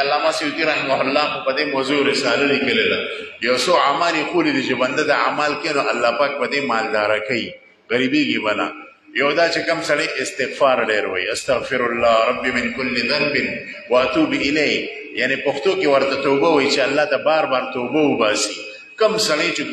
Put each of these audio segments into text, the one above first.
علامه سیوطي رحمه الله په دې موضوع رساله لیکلې ده. یو څو اعمال خولې دي چې بنده د اعمال کینو الله پاک په دې مالدار کوي، غریبیږي بنا. یو دا چې کم سړی استغفار ډېر وایي، استغفر الله ربي من كل ذنب واتوب الیه، یعنی پښتو کې ورته توبه وایي چې الله ته بار بار توبه وباسي. کم سړی چې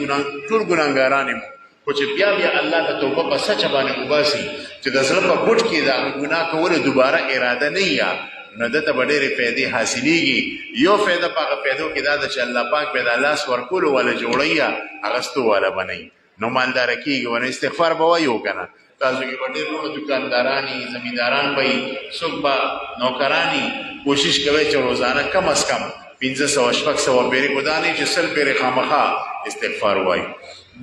ټول ګناهګاران مو خو چې بیا الله ته توبه په سچ باندې وباسي چې د زړه په ګوټ کې دا ګناه کول دوباره اراده نه یا نو دته به ډېرې فایدې حاصلېږي. یو فایده په هغه فایدو کې دا ده چې الله پاک به د لاس ورکولو والا جوړوي یا اغستو والا بنوي، نو مالداره کېږي. ونه استغفار به وایو که نه، تاسو کې به ډېر نور دکانداران وي، زمینداران به وي، څوک به نوکران وي. کوشش کوئ چې روزانه کم از کم 500 600 پیرې ګدانې چې 100 پیرې خامخا استغفار وایي.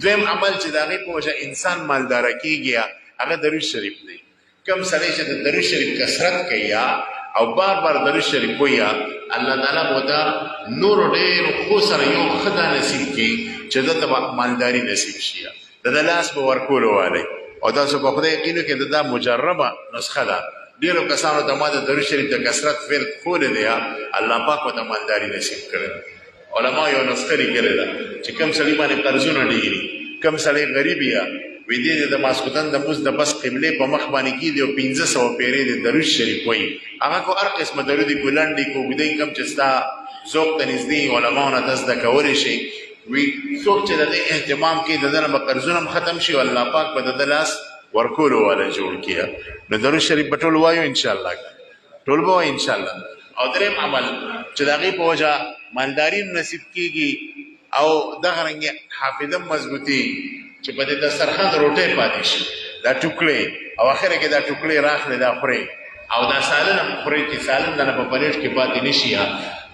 دویم عمل چې د هغې په وجه انسان مالداره کېږي هغه درود شریف دی. کم سړی چې د درود شریف کثرت کوي او بار بار درود شریف وایي، الله تعالی به دا نور ډېرو ښو سره یو ښه دا نصیب کړي چې دته به مالداري نصیب شي، د ده لاس به ورکولو والی. او تاسو په خدای یقین وکړئ دا مجربه نسخه ده. ډېرو کسانو ته ما د درود شریف د کثرت فعل ښولی دی، الله پاک ورته مالداري نصیب کړی. علما یو نسخه لیکلې ده چې کوم سړي باندې قرضونه ډېر دي، کوم سړی غریب یا وی دې د ماسخوتن د مونځ د بس قبلې په مخ باندې کېږدي او 500 پیرې د درود شریف وایي. هغه کو هر قسمه درود کو لنډې کو اوږدې کوم چې ستا ذوق ته نږدې علماو نه ته زده کولی شي. وی څوک چې د دې اهتمام کوي د ده نه به قرضونه هم ختم شي او الله پاک به د ده لاس ورکولو والا جوړ کړي. نو درود شریف به ټول وایو انشاءالله، ټول به وایو انشاءالله. او دریم عمل چې د هغې په وجه مالداري نصیب کېږي او دغه رنګې حافظه مضبوطي چې په دې دسترخوان روټۍ پاتې شي، دا ټوکړې او اخره کې دا ټوکړې راخلې دا خورې او دا سالن هم خورې چې سالن دنه په پلیټ کې پاتې نه شي.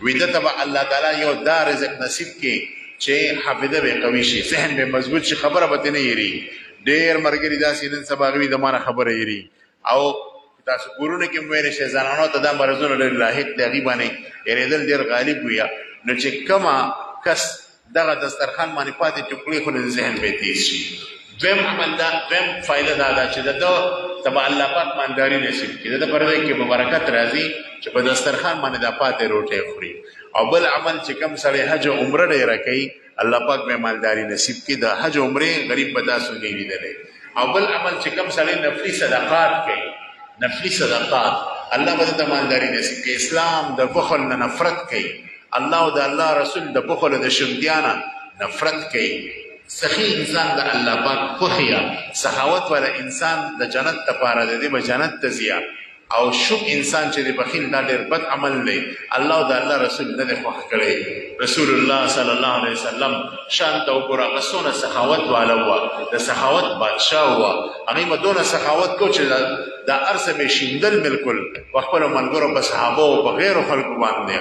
ویده ته به الله تعالی یو دا رزق نصیب کړي چې حافظه به قوي شي، ذهن به مضبوط شي، خبره به نه یېري. ډېر ملګري داسې نن سبا هغوی د ما نه خبره یېري او تاسو کورونه کې ویلی شئ زنانو ته دا مرضونه ډېر لاحق دی، هغوی باندې یېرېدل ډېر غالب وي. نو چې کومه کس دغه دسترخوان باندې پاتې ټوکړې خو د ذهن به تیز شي. دویم عمل دا، دویم فایده دا ده چې د ده ته به الله پاک مالداري نصیب کړي، د ده په رزق کې به برکت راځي چې په دسترخوان باندې دا پاتې روټۍ خوري. او بل عمل چې کوم سړی حج او عمره ډېره کوي الله پاک به مالداري نصیب کړي. د حج او عمرې غریب به تاسو نه لیدلی. او بل عمل چې کوم سړی نفلي صدقات کوي، نفلي صدقات الله به ته مالداري نصیب کړي. اسلام د بخل نه نفرت کوي، الله او د الله رسول د بخل د شمدیانه نفرت کوي. سخی انسان د الله پاک خوښیه، سخاوت والا انسان د جنت لپاره د دې به جنت ته ځي. او شوم انسان چې د بخیل دا ډېر بد عمل دی، الله او د الله رسول نه دی خوښ کړی. رسول الله صلی الله علیه وسلم شان ته وګوره، هغه څونه سخاوت والا وه، د سخاوت بادشاه وه. هغوی به دونه سخاوت کو چې دا هر څه به یې شیندل بالکل په خپلو ملګرو، په صحابو، په غیرو خلکو باندې.